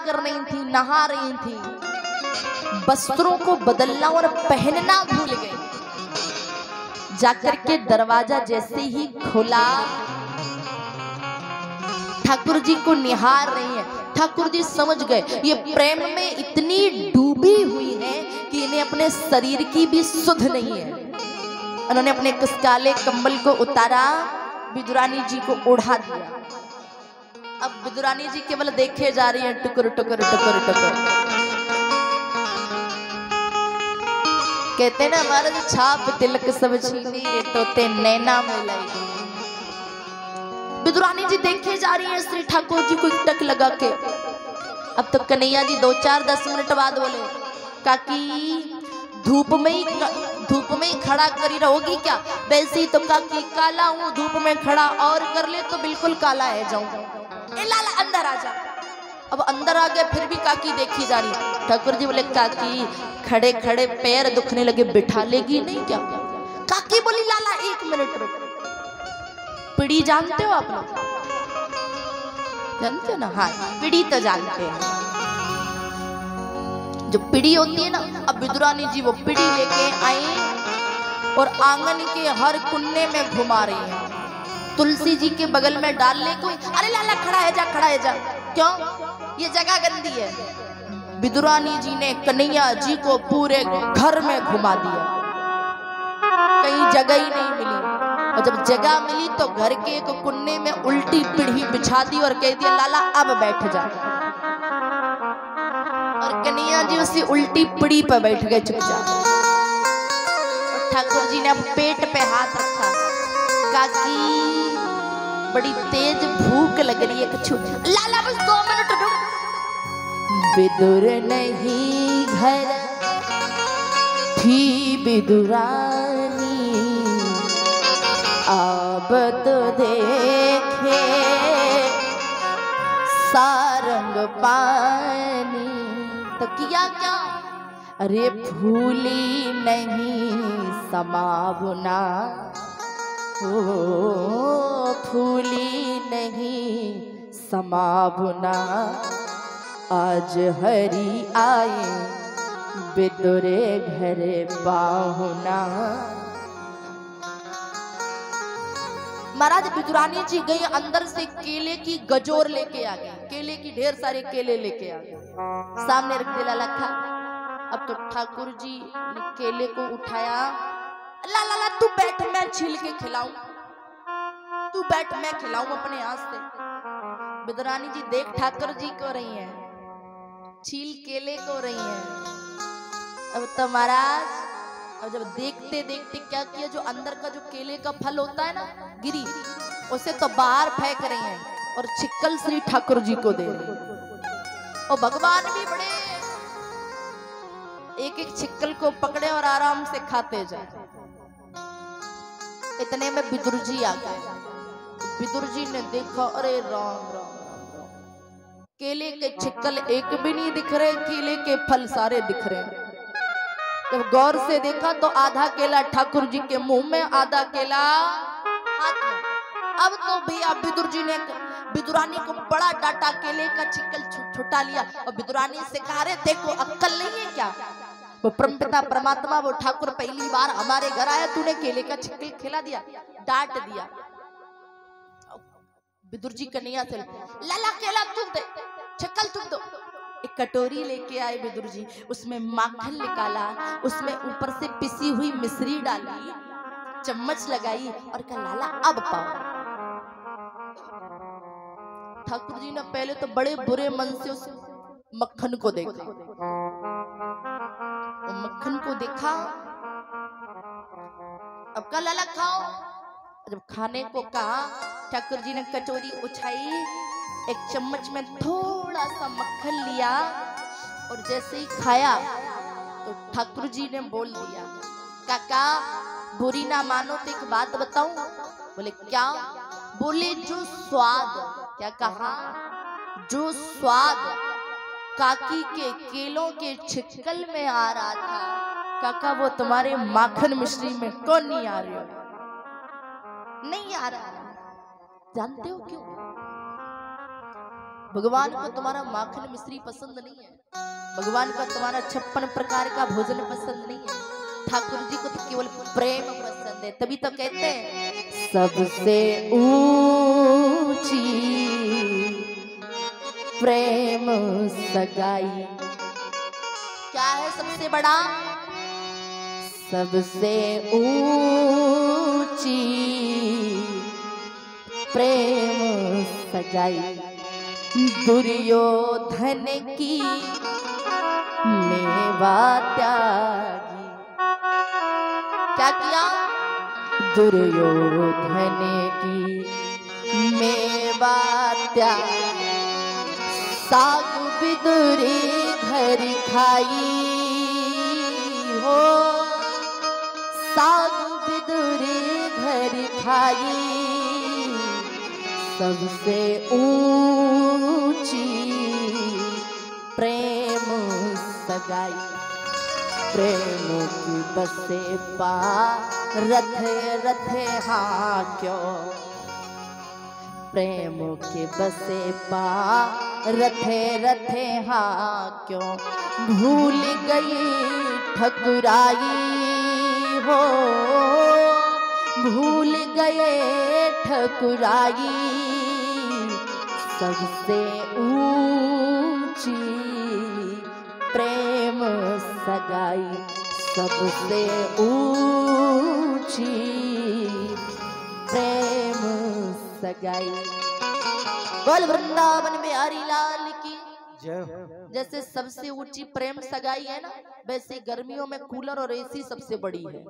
कर रही थी, नहा रही थी, वस्त्रों को बदलना और पहनना भूल गई। जाकर के दरवाजा जैसे ही खुला, ठाकुर जी को निहार रही है। ठाकुर जी समझ गए ये प्रेम में इतनी डूबी हुई है कि इन्हें अपने शरीर की भी सुध नहीं है। उन्होंने अपने काले कंबल को उतारा, विदुरानी जी को ओढ़ा दिया। अब विदुरानी जी केवल देखे जा रही है, टुकुर टुकुर टुकुर टुकुर। कहते ना हमारा जो छाप तिलक सब छीनी रे तोते नैना में लाई। विदुरानी जी देखे जा रही है श्री ठाकुर जी को टक लगा के। अब तो कन्हैया जी 2-4-10 मिनट बाद बोले, काकी धूप में ही खड़ा करी रहोगी क्या? वैसे ही तो काकी काला हूँ, धूप में खड़ा और कर ले तो बिल्कुल काला है जाऊं। ए लाला अंदर आ जा। अब अंदर आ गए, फिर भी काकी देखी जा रही। ठाकुर जी बोले, काकी खड़े खड़े पैर दुखने लगे, बिठा लेगी नहीं क्या? काकी बोली, लाला 1 मिनट रुक। पिड़ी जानते हो आप लोग? जानते हो ना? हाँ, पिड़ी तो जानते हैं। जो पिड़ी होती है ना, अब विदुरानी जी वो पिड़ी लेके आई और आंगन के हर कुन्ने में घुमा रही है। तुलसी जी के बगल में डाल ले कोई, अरे लाला खड़ा है जा, खड़ा है जा। क्यों? ये जगह गंदी है। विदुरानी जी ने कन्हैया जी को पूरे घर में घुमा दिया, कहीं जगह ही नहीं मिली। और जब जगह मिली तो घर के एक कुन्ने में उल्टी पीढ़ी बिछा दी और कह दिया, लाला अब बैठ जा। और कन्हैया जी उसी उल्टी पीढ़ी पर बैठ गए चुपचाप। और ठाकुर जी ने अब पेट पे हाथ रखा, काकी बड़ी तेज भूख लग रही है, कुछ लाला बस 2 मिनट रुक। विदुर नहीं घर थी विदुरानी, अब तो देखे सारंग पानी। तो किया क्या? अरे भूली नहीं समावना, ओ भूली नहीं समावना। आज हरि आए विदुरे घर पाहुना। महाराज विदुरानी जी गई, अंदर से केले की गजोर लेके आ गई, केले की ढेर सारे केले लेके आ गए, सामने रख दिया, लखा। अब तो ठाकुर जी ने केले को उठाया, ला ला ला तू बैठ, मैं छील के खिलाऊं, तू बैठ मैं खिलाऊं अपने हाथ से। विदुरानी जी देख ठाकुर जी को रही है, छील केले को रही है। अब तो महाराज और जब देखते देखते क्या किया, जो अंदर का जो केले का फल होता है ना, गिरी, उसे तो बाहर फेंक रही हैं और छिक्कल श्री ठाकुर जी को दे रही हैं। और भगवान भी बड़े एक एक छिक्कल को पकड़े और आराम से खाते जाए। इतने में विदुर जी आ गए। विदुर जी ने देखा, अरे राम राम राम, केले के छिक्कल एक भी नहीं दिख रहे, केले के फल सारे दिख रहे हैं। जब गौर से देखा तो आधा केला ठाकुर जी के मुंह में, आधा केला हाथ में। अब तो भैया विदुर जी ने विदुरानी को बड़ा डांटा, केले का छिक्कल छुटा लिया और विदुरानी से कहा, रे देखो अक्कल नहीं है क्या? वो परमपिता परमात्मा, वो ठाकुर पहली बार हमारे घर आया, तूने केले का छिक्कल खिला दिया, डांट दिया। विदुर जी कन्हैया से, लाला केला तुम दे, छिक्कल तुम दो। एक कटोरी लेके आए विदुर जी, उसमें माखन निकाला, उसमें ऊपर से पिसी हुई मिश्री डाली, चम्मच लगाई और कहा, लाला अब पाओ। ठाकुर जी ने पहले तो बड़े बुरे मन से उस मक्खन को देखा, तो मक्खन को देखा, अब कहा, लाला खाओ। जब खाने को कहा, ठाकुर जी ने कटोरी उठाई, एक चम्मच में थोड़ा सा मक्खन लिया और जैसे ही खाया तो ठाकुर जी ने बोल दिया, काका बुरी ना मानो तो एक बात बताऊं? बोले क्या? बोले जो स्वाद, क्या कहा? जो स्वाद काकी के केलों के छिक्कल में आ रहा था, काका वो तुम्हारे माखन मिश्री में कौन नहीं आ रही हो? नहीं आ रहा। जानते हो क्यों? भगवान को तुम्हारा माखन मिश्री पसंद नहीं है, भगवान को तुम्हारा 56 प्रकार का भोजन पसंद नहीं है, ठाकुर जी को तो केवल प्रेम पसंद है। तभी तो कहते हैं सबसे ऊंची प्रेम सगाई। क्या है सबसे बड़ा? सबसे ऊंची प्रेम सगाई। दुर्योधन की मेवा त्यागी। क्या किया? दुर्योधन की मेवा त्यागी। साग बिदुरी घर खाई हो, साग बिदुरी घर खाई। सबसे ऊंची प्रेम सगाई। प्रेम की बसे पा रथे रथे हाँ क्यों, प्रेम के बसे पा रथे रथे हाँ क्यों। भूल गई ठकुराई हो, भूल गए ठकुराई। सबसे ऊंची प्रेम सगाई। सबसे ऊंची प्रेम सगाई। बोल वृंदावन बिहारी लाल की जय। जैसे सबसे ऊंची प्रेम सगाई है ना, वैसे गर्मियों में कूलर और एसी सबसे बड़ी है।